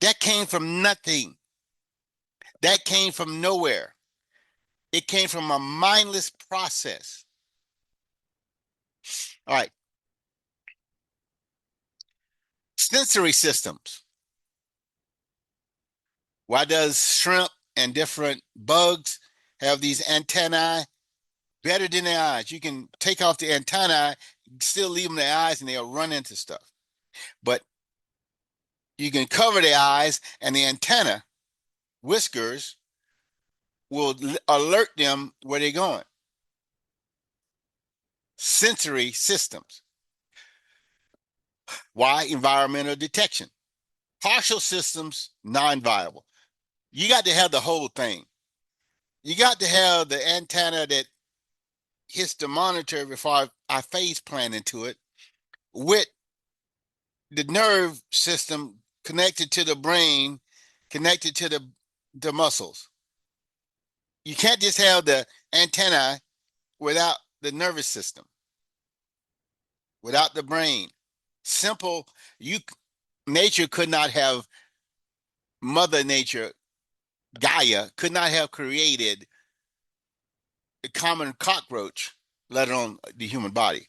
That came from nothing. That came from nowhere. It came from a mindless process. All right. Sensory systems. Why does shrimp and different bugs have these antennae better than the eyes? You can take off the antennae, still leave them the eyes, and they'll run into stuff. But you can cover the eyes, and the antenna whiskers will alert them where they're going. Sensory systems. Why? Environmental detection. Partial systems, non-viable. You got to have the whole thing. You got to have the antenna that hits the monitor before I phase plan into it with the nerve system connected to the brain, connected to the muscles. You can't just have the antenna without the nervous system, without the brain. Simple, you nature could not have Mother Nature, Gaia could not have created a common cockroach, let alone the human body.